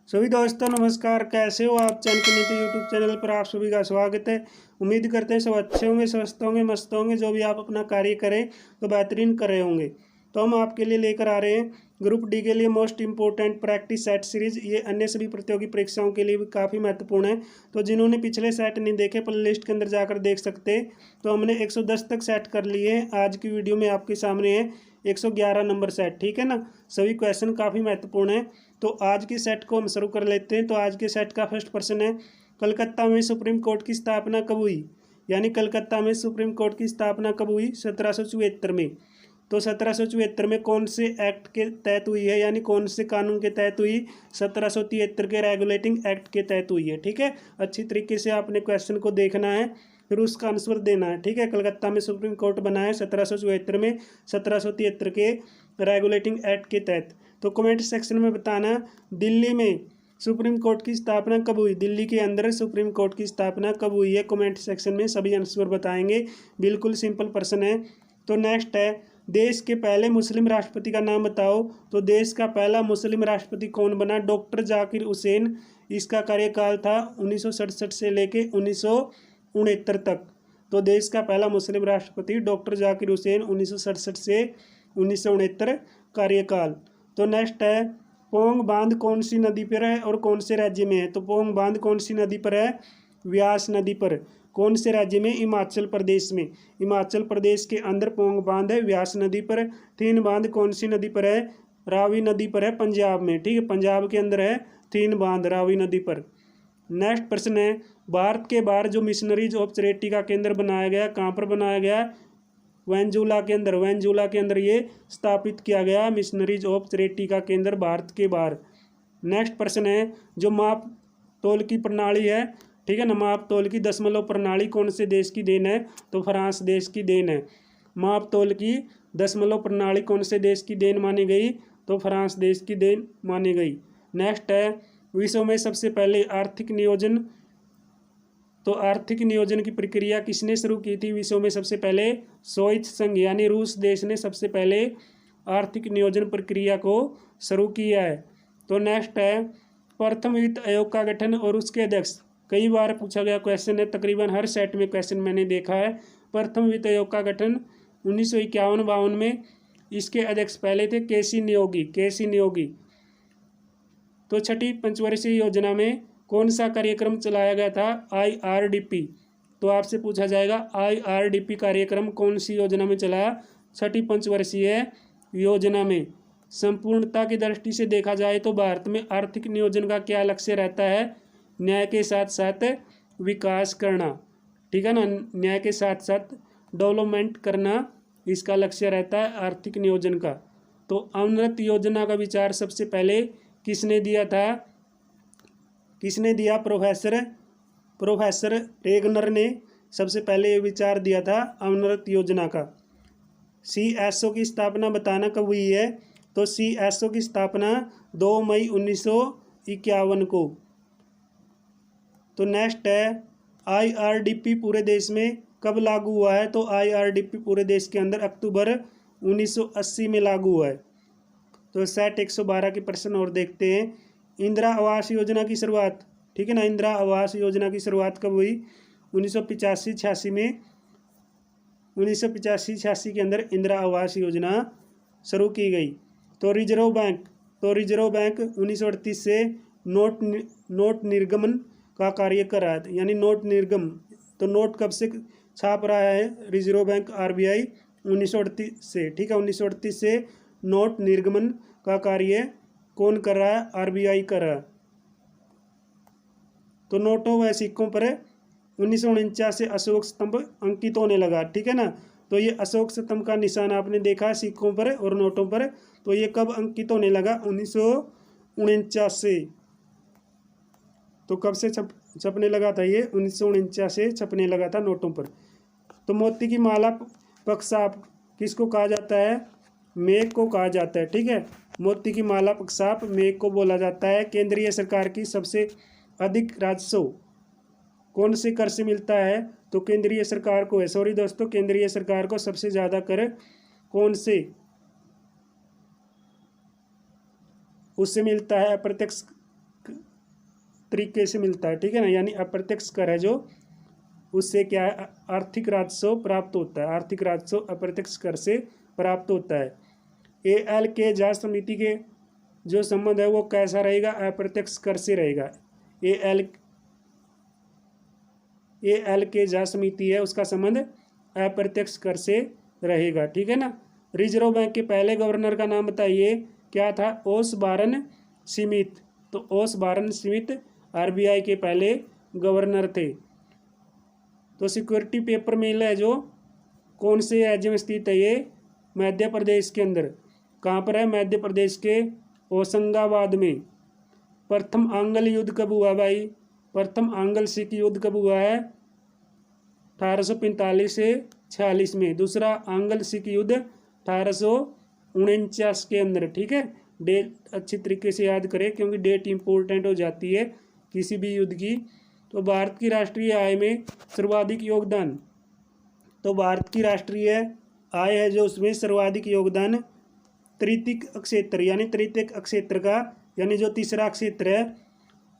सभी दोस्तों नमस्कार। कैसे हो आप? चैन की नीति यूट्यूब चैनल पर आप सभी का स्वागत है। उम्मीद करते हैं सब अच्छे होंगे, स्वस्थ होंगे, मस्त होंगे। जो भी आप अपना कार्य करें तो बेहतरीन कर रहे होंगे। तो हम आपके लिए लेकर आ रहे हैं ग्रुप डी के लिए most important practice set series. ये अन्य सभी प्रतियोगी परीक्षाओं के लिए भी काफ़ी महत्वपूर्ण है। तो जिन्होंने पिछले सेट नहीं देखे प्ले लिस्ट के अंदर जाकर देख सकते हैं। तो हमने 110 तक सेट कर लिए हैं। आज की वीडियो में आपके सामने है 111 नंबर सेट, ठीक है ना। सभी क्वेश्चन काफ़ी महत्वपूर्ण है। तो आज के सेट को हम शुरू कर लेते हैं। तो आज के सेट का फर्स्ट प्रश्न है, कलकत्ता में सुप्रीम कोर्ट की स्थापना कब हुई? यानी कलकत्ता में सुप्रीम कोर्ट की स्थापना कब हुई? 1774 में। तो 1774 में कौन से एक्ट के तहत हुई है, यानी कौन से कानून के तहत हुई? 1773 के रेगुलेटिंग एक्ट के तहत हुई है, ठीक है। अच्छी तरीके से आपने क्वेश्चन को देखना है, फिर उसका आंसर देना है, ठीक है। कलकत्ता में सुप्रीम कोर्ट बना है 1774 में, 1773 के रेगुलेटिंग एक्ट के तहत। तो कमेंट सेक्शन में बताना दिल्ली में सुप्रीम कोर्ट की स्थापना कब हुई? दिल्ली के अंदर सुप्रीम कोर्ट की स्थापना कब हुई है? कमेंट सेक्शन में सभी आंसर बताएंगे। बिल्कुल सिंपल प्रश्न है। तो नेक्स्ट है, देश के पहले मुस्लिम राष्ट्रपति का नाम बताओ। तो देश का पहला मुस्लिम राष्ट्रपति कौन बना? डॉक्टर जाकिर हुसैन। इसका कार्यकाल था 1967 से लेके 1969 तक। तो देश का पहला मुस्लिम राष्ट्रपति डॉक्टर जाकिर हुसैन, 1967 से 1969 कार्यकाल। तो नेक्स्ट है, पोंग बांध कौन सी नदी पर है और कौन से राज्य में है? तो पोंग बांध कौन सी नदी पर है? व्यास नदी पर। कौन से राज्य में? हिमाचल प्रदेश में। हिमाचल प्रदेश के अंदर पोंग बांध है, व्यास नदी पर। तीन बांध कौन सी नदी पर है? रावी नदी पर है, पंजाब में, ठीक है। पंजाब के अंदर है तीन बांध रावी नदी पर। नेक्स्ट प्रश्न है, भारत के बाहर जो मिशनरीज ऑफ चैरिटी का केंद्र बनाया गया, कहाँ पर बनाया गया? वेंजुला के अंदर। वेंजुला के अंदर ये स्थापित किया गया मिशनरीज ऑफ चैरिटी का केंद्र भारत के बाहर। नेक्स्ट प्रश्न है, जो माप तोल की प्रणाली है, ठीक है ना, माप तोल की दशमलव प्रणाली कौन से देश की देन है? तो फ्रांस देश की देन है। माप तोल की दशमलव प्रणाली कौन से देश की देन मानी गई? तो फ्रांस देश की देन मानी गई। नेक्स्ट है, विश्व में सबसे पहले आर्थिक नियोजन, तो आर्थिक नियोजन की प्रक्रिया किसने शुरू की थी विश्व में सबसे पहले? सोवियत संघ यानी रूस देश ने सबसे पहले आर्थिक नियोजन प्रक्रिया को शुरू किया है। तो नेक्स्ट है, प्रथम वित्त आयोग का गठन और उसके अध्यक्ष। कई बार पूछा गया क्वेश्चन है, तकरीबन हर सेट में क्वेश्चन मैंने देखा है। प्रथम वित्त आयोग का गठन 1951-52 में। इसके अध्यक्ष पहले थे केसी नियोगी, केसी नियोगी। तो छठी पंचवर्षीय योजना में कौन सा कार्यक्रम चलाया गया था? IRDP। तो आपसे पूछा जाएगा IRDP कार्यक्रम कौन सी योजना में चला? छठी पंचवर्षीय योजना में। संपूर्णता की दृष्टि से देखा जाए तो भारत में आर्थिक नियोजन का क्या लक्ष्य रहता है? न्याय के साथ साथ विकास करना, ठीक है ना। न्याय के साथ साथ डेवलपमेंट करना इसका लक्ष्य रहता है आर्थिक नियोजन का। तो अमृत योजना का विचार सबसे पहले किसने दिया था? किसने दिया? प्रोफेसर रेगनर ने सबसे पहले ये विचार दिया था अमृत योजना का। CSO की स्थापना बताना कब हुई है? तो CSO की स्थापना 2 मई 1951 को। तो नेक्स्ट है, IRDP पूरे देश में कब लागू हुआ है? तो IRDP पूरे देश के अंदर अक्टूबर 1980 में लागू हुआ है। तो सेट 112 के प्रश्न और देखते हैं। इंदिरा आवास योजना की शुरुआत, ठीक है ना, इंदिरा आवास योजना की शुरुआत कब हुई? 1985-86 में। 1985-86 के अंदर इंदिरा आवास योजना शुरू की गई। तो रिजर्व बैंक 1938 से नोट निर्गमन का कार्य कर रहा है, यानी नोट निर्गम। तो नोट कब से छाप रहा है रिजर्व बैंक RBI? 1938 से, ठीक है। 1938 से नोट निर्गमन का कार्य कौन कर रहा है? RBI कर रहा है। तो नोटों व सिक्कों पर 1949 से अशोक स्तंभ अंकित होने लगा, ठीक है ना। तो ये अशोक स्तंभ का निशान आपने देखा सिक्कों पर और नोटों पर। तो ये कब अंकित होने लगा? 1949 से। तो कब से छपने लगा था ये? 1949 से छपने लगा था नोटों पर। तो मोती की माला पक्षाप किसको कहा जाता है? मेघ को कहा जाता है, ठीक है। मोती की माला पक्षाप मेघ को बोला जाता है। केंद्रीय सरकार की सबसे अधिक राजस्व कौन से कर से मिलता है? तो केंद्रीय सरकार को है, सॉरी दोस्तों, केंद्रीय सरकार को सबसे ज़्यादा कर कौन से उससे मिलता है? अप्रत्यक्ष तरीके से मिलता है, ठीक है ना। यानी अप्रत्यक्ष कर है जो, उससे क्या है, आर्थिक राजस्व प्राप्त होता है। आर्थिक राजस्व अप्रत्यक्ष कर से प्राप्त होता है। एएल के जांच समिति के जो संबंध है वो कैसा रहेगा, अप्रत्यक्ष कर से रहेगा। एएल के जांच समिति है उसका संबंध अप्रत्यक्ष कर से रहेगा, ठीक है ना। रिजर्व बैंक के पहले गवर्नर का नाम बताइए, क्या था, ओसबारन स्मिथ। तो ओसबारन स्मिथ आरबीआई के पहले गवर्नर थे। तो सिक्योरिटी पेपर मिल है जो कौन से राज्य में स्थित है, ये मध्य प्रदेश के अंदर। कहाँ पर है, मध्य प्रदेश के होशंगाबाद में। प्रथम आंग्ल युद्ध कब हुआ भाई, प्रथम आंग्ल सिख युद्ध कब हुआ है, 1845 से 46 में। दूसरा आंग्ल सिख युद्ध 1849 के अंदर, ठीक है। डेट अच्छी तरीके से याद करें क्योंकि डेट इंपॉर्टेंट हो जाती है किसी भी युद्ध की। तो भारत की राष्ट्रीय आय में सर्वाधिक योगदान, तो भारत की राष्ट्रीय आय है जो उसमें सर्वाधिक योगदान तृतीयक क्षेत्र, यानी तृतीयक क्षेत्र का, यानी जो तीसरा क्षेत्र है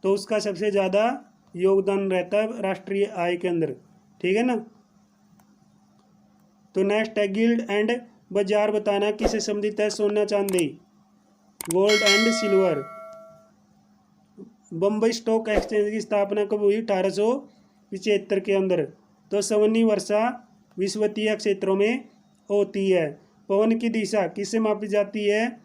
तो उसका सबसे ज़्यादा योगदान रहता है राष्ट्रीय आय के अंदर, ठीक है ना। तो नेक्स्ट है गिल्ड एंड बाजार बताना किससे संबंधित है, सोना चांदी, gold and silver. Bombay stock exchange की स्थापना कब हुई, 1875 के अंदर। तो सवनी वर्षा विषुवतीय क्षेत्रों में होती है। पवन की दिशा किससे मापी जाती है,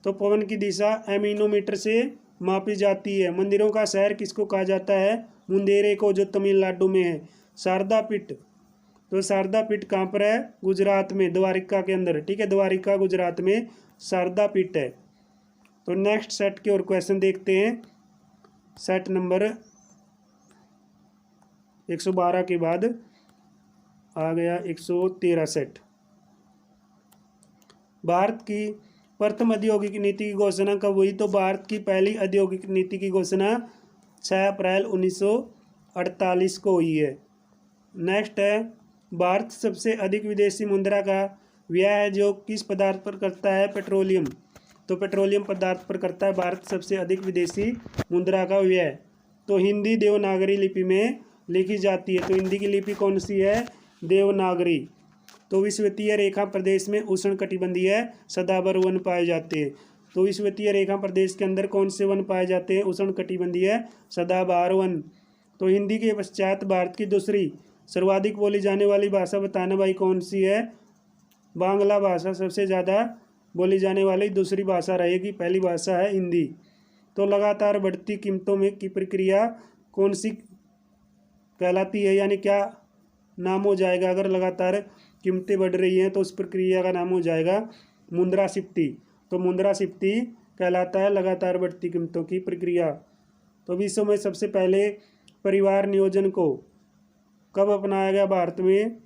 तो पवन की दिशा एमिनोमीटर से मापी जाती है। मंदिरों का शहर किसको कहा जाता है, मुंदेरे को, जो तमिलनाडु में है। शारदा पीठ, तो शारदा पीठ कहाँ पर है, गुजरात में, द्वारिका के अंदर, ठीक है। द्वारिका गुजरात में शारदा पीठ है। तो नेक्स्ट सेट के और क्वेश्चन देखते हैं। सेट नंबर 112 के बाद आ गया 113 सेट। भारत की प्रथम औद्योगिक नीति की घोषणा कब हुई, तो भारत की पहली औद्योगिक नीति की घोषणा 6 अप्रैल 1948 को हुई है। नेक्स्ट है भारत सबसे अधिक विदेशी मुद्रा का व्यय है जो किस पदार्थ पर करता है, पेट्रोलियम। तो पेट्रोलियम पदार्थ पर करता है भारत सबसे अधिक विदेशी मुद्रा का व्यय। तो हिंदी देवनागरी लिपि में लिखी जाती है। तो हिंदी की लिपि कौन सी है, देवनागरी। तो विषुवतीय रेखा प्रदेश में उष्णकटिबंधीय सदाबहार वन पाए जाते हैं। तो विषुवतीय रेखा प्रदेश के अंदर कौन से वन पाए जाते हैं, उष्णकटिबंधीय सदाबहार वन। तो हिंदी के पश्चात भारत की दूसरी सर्वाधिक बोली जाने वाली भाषा बताना भाई कौन सी है, बांग्ला भाषा सबसे ज़्यादा बोली जाने वाली दूसरी भाषा रहेगी, पहली भाषा है हिंदी। तो लगातार बढ़ती कीमतों में की प्रक्रिया कौन सी कहलाती है, यानी क्या नाम हो जाएगा, अगर लगातार कीमतें बढ़ रही हैं तो उस प्रक्रिया का नाम हो जाएगा मुद्रास्फीति। तो मुद्रास्फीति कहलाता है लगातार बढ़ती कीमतों की प्रक्रिया। तो विश्व में सबसे पहले परिवार नियोजन को कब अपनाया गया भारत में,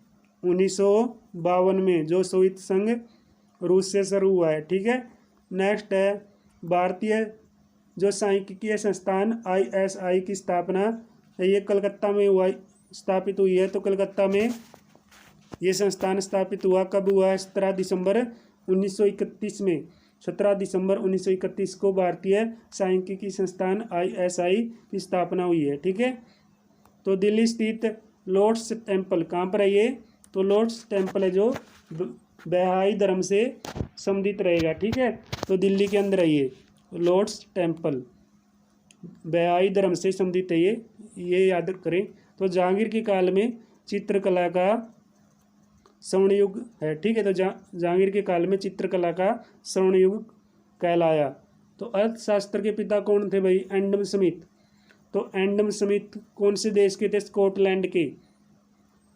1952 में, जो सोवियत संघ रूस से शुरू हुआ है, ठीक है। नेक्स्ट है भारतीय जो सांख्यिकीय संस्थान ISI की स्थापना ये कलकत्ता में हुआ, स्थापित हुई है। तो कलकत्ता में ये संस्थान स्थापित हुआ, कब हुआ, 17 दिसंबर 1931 में। 17 दिसंबर 1931 को भारतीय सांख्यिकी संस्थान ISI की स्थापना हुई है, ठीक है। तो दिल्ली स्थित लोटस टेम्पल कहाँ पर है ये, तो लोटस टेम्पल है जो बहाई धर्म से संबंधित रहेगा, ठीक है। तो दिल्ली के अंदर है ये लोटस टेम्पल, बहाई धर्म से संबंधित है ये याद करें। तो जहांगीर के काल में चित्रकला का स्वर्ण युग है, ठीक है। तो जहांगीर के काल में चित्रकला का स्वर्ण युग कहलाया। तो अर्थशास्त्र के पिता कौन थे भाई, एडम स्मिथ। तो एडम स्मिथ कौन से देश के थे, स्कॉटलैंड के।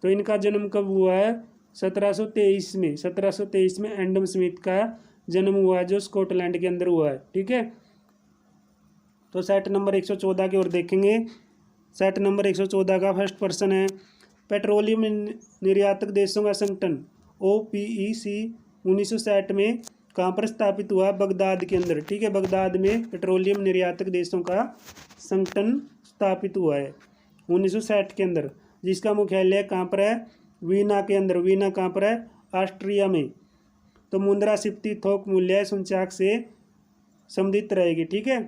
तो इनका जन्म कब हुआ है, 1723 में। 1723 में एडम स्मिथ का जन्म हुआ है जो स्कॉटलैंड के अंदर हुआ है, ठीक है। तो सेट नंबर 114 की ओर देखेंगे। सेट नंबर 114 का फर्स्ट प्रश्न है, पेट्रोलियम निर्यातक देशों का संगठन OPEC 1960 में कहाँ पर स्थापित हुआ, बगदाद के अंदर, ठीक है। बगदाद में पेट्रोलियम निर्यातक देशों का संगठन स्थापित हुआ है 1960 के अंदर, जिसका मुख्यालय कहाँ पर है, वीना के अंदर। वीना कहाँ पर है, ऑस्ट्रिया में। तो मुद्रास्फीति थोक मूल्य सूचकांक से संबंधित रहेगी, ठीक है।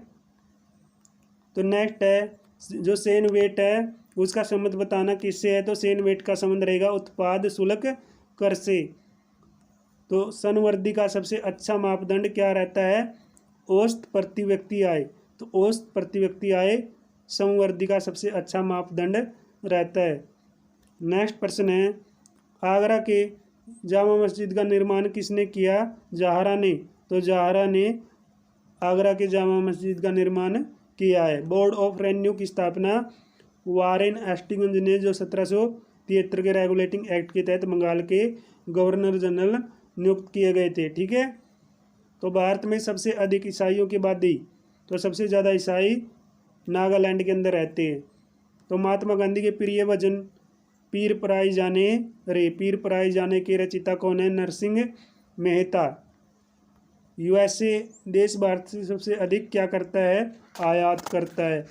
तो नेक्स्ट है जो सेन वेट है उसका संबंध बताना किससे है, तो सेन वेट का संबंध रहेगा उत्पाद शुल्क कर से। तो संवर्धी का सबसे अच्छा मापदंड क्या रहता है, औसत प्रति व्यक्ति आय। तो औसत प्रति व्यक्ति आय संवर्धी का सबसे अच्छा मापदंड रहता है। नेक्स्ट प्रश्न है आगरा के जामा मस्जिद का निर्माण किसने किया, जहारा ने। तो जहारा ने आगरा के जामा मस्जिद का निर्माण किया है। बोर्ड ऑफ रेवेन्यू की स्थापना वारेन हेस्टिंग्स ने जो 1773 के रेगुलेटिंग एक्ट के तहत बंगाल के गवर्नर जनरल नियुक्त किए गए थे। ठीक है। तो भारत में सबसे अधिक ईसाइयों की आबादी, तो सबसे ज़्यादा ईसाई नागालैंड के अंदर रहते हैं। तो महात्मा गांधी के प्रिय भजन पीर पराई जाने रे, पीर पराई जाने के रचिता कौन है, नरसिंह मेहता। यूएसए देश भारत से सबसे अधिक क्या करता है, आयात करता है।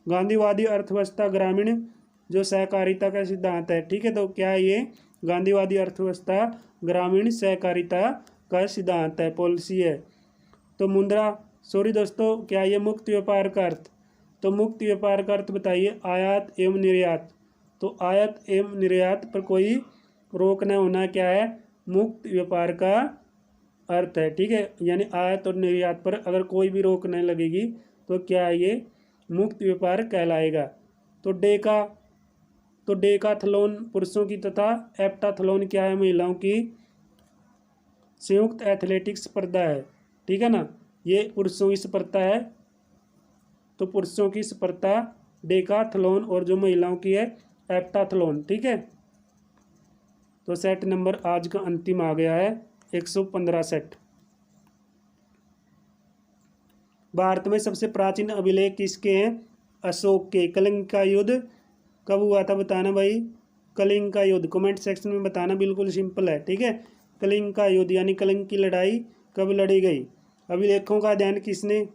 गांधीवादी अर्थव्यवस्था ग्रामीण जो सहकारिता का सिद्धांत है। ठीक है। तो क्या है ये, गांधीवादी अर्थव्यवस्था ग्रामीण सहकारिता का सिद्धांत है, पॉलिसी है। तो मुद्रा सॉरी दोस्तों, क्या ये मुक्त व्यापार का अर्थ, तो मुक्त व्यापार का अर्थ बताइए, आयात एवं निर्यात। तो आयात एवं निर्यात पर कोई रोक न होना क्या है, मुक्त व्यापार का अर्थ है। ठीक है। यानी आयात और निर्यात पर अगर कोई भी रोक नहीं लगेगी तो क्या है ये, मुक्त व्यापार कहलाएगा। तो डेकाथलॉन पुरुषों की तथा एप्टाथलॉन क्या है, महिलाओं की संयुक्त एथलेटिक्स स्पर्धा है। ठीक है ना, ये पुरुषों की स्पर्धा है। तो पुरुषों की स्पर्धा डेकाथलॉन और जो महिलाओं की है एप्टाथलॉन। ठीक है। तो सेट नंबर आज का अंतिम आ गया है 115 सेट। भारत में सबसे प्राचीन अभिलेख किसके हैं, अशोक के। कलिंग का युद्ध कब हुआ था बताना भाई, कलिंग का युद्ध कमेंट सेक्शन में बताना, बिल्कुल सिंपल है। ठीक है। कलिंग का युद्ध यानी कलिंग की लड़ाई कब लड़ी गई। अभिलेखों का अध्ययन किसने,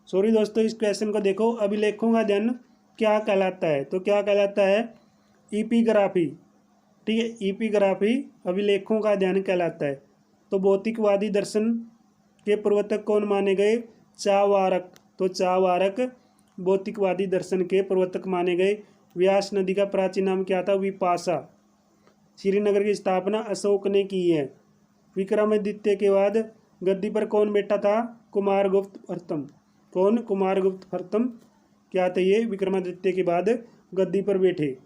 सॉरी दोस्तों इस क्वेश्चन को देखो, अभिलेखों का अध्ययन क्या कहलाता है, तो क्या कहलाता है, इपिग्राफी। ठीक है। इपिग्राफी अभिलेखों का अध्ययन कहलाता है। तो भौतिकवादी दर्शन के प्रवर्तक कौन माने गए, चावारक। तो चावारक भौतिकवादी दर्शन के प्रवर्तक माने गए। व्यास नदी का प्राचीन नाम क्या था, विपाशा। श्रीनगर की स्थापना अशोक ने की है। विक्रमादित्य के बाद गद्दी पर कौन बैठा था, कुमारगुप्त प्रथम। कौन, कुमारगुप्त प्रथम क्या थे ये, विक्रमादित्य के बाद गद्दी पर बैठे।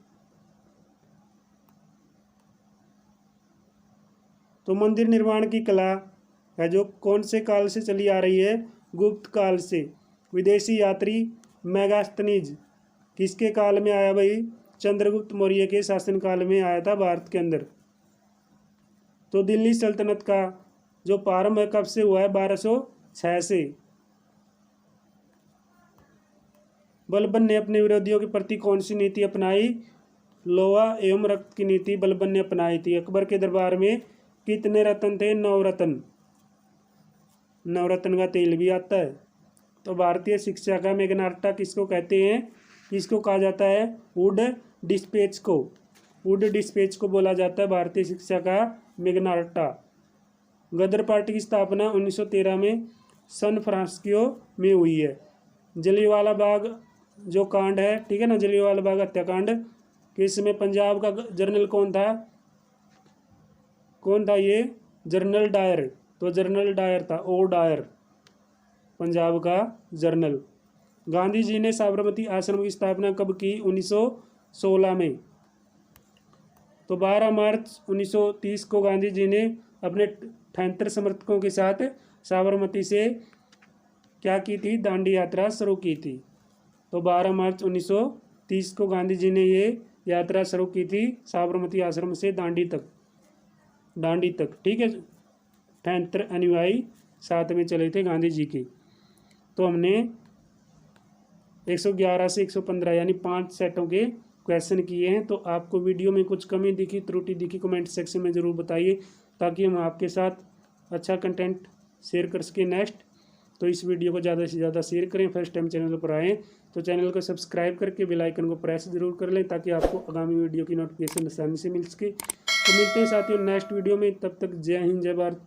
तो मंदिर निर्माण की कला है जो कौन से काल से चली आ रही है, गुप्त काल से। विदेशी यात्री मेगास्थनीज किसके काल में आया भाई, चंद्रगुप्त मौर्य के शासनकाल में आया था भारत के अंदर। तो दिल्ली सल्तनत का जो प्रारंभ है कब से हुआ है, 1206 से। बलबन ने अपने विरोधियों के प्रति कौन सी नीति अपनाई, लोहा एवं रक्त की नीति बलबन ने अपनाई थी। अकबर के दरबार में कितने रत्न थे, 9 रत्न। 9 रत्न का तेल भी आता है। तो भारतीय शिक्षा का मैग्ना किसको कहते हैं, किसको कहा जाता है, वुड डिस्पैच को। वुड डिस्पैच को बोला जाता है भारतीय शिक्षा का मैग्ना। गदर पार्टी की स्थापना 1913 में सन फ्रांसिस्को में हुई है। जलियांवाला बाग जो कांड है, ठीक है ना, जलियांवाला बाग हत्याकांड के इसमें पंजाब का जनरल कौन था ये, जनरल डायर। तो जनरल डायर था, ओ डायर पंजाब का जनरल। गांधी जी ने साबरमती आश्रम की स्थापना कब की, 1916 में। तो 12 मार्च 1930 को गांधी जी ने अपने 78 समर्थकों के साथ साबरमती से क्या की थी, दांडी यात्रा शुरू की थी। तो 12 मार्च 1930 को गांधी जी ने ये यात्रा शुरू की थी साबरमती आश्रम से दांडी तक। ठीक है। 78 अनुयायी साथ में चले थे गांधी जी के। तो हमने 111 से 115 यानी 5 सेटों के क्वेश्चन किए हैं। तो आपको वीडियो में कुछ कमी दिखी, त्रुटि दिखी, कमेंट सेक्शन में ज़रूर बताइए ताकि हम आपके साथ अच्छा कंटेंट शेयर कर सकें नेक्स्ट। तो इस वीडियो को ज़्यादा से ज़्यादा शेयर करें। फर्स्ट टाइम चैनल पर आएँ तो चैनल को सब्सक्राइब करके बेल आइकन को प्रेस जरूर कर लें ताकि आपको आगामी वीडियो की नोटिफिकेशन आसानी से मिल सके। तो मिलते हैं साथियों नेक्स्ट वीडियो में, तब तक जय हिंद जय भारत।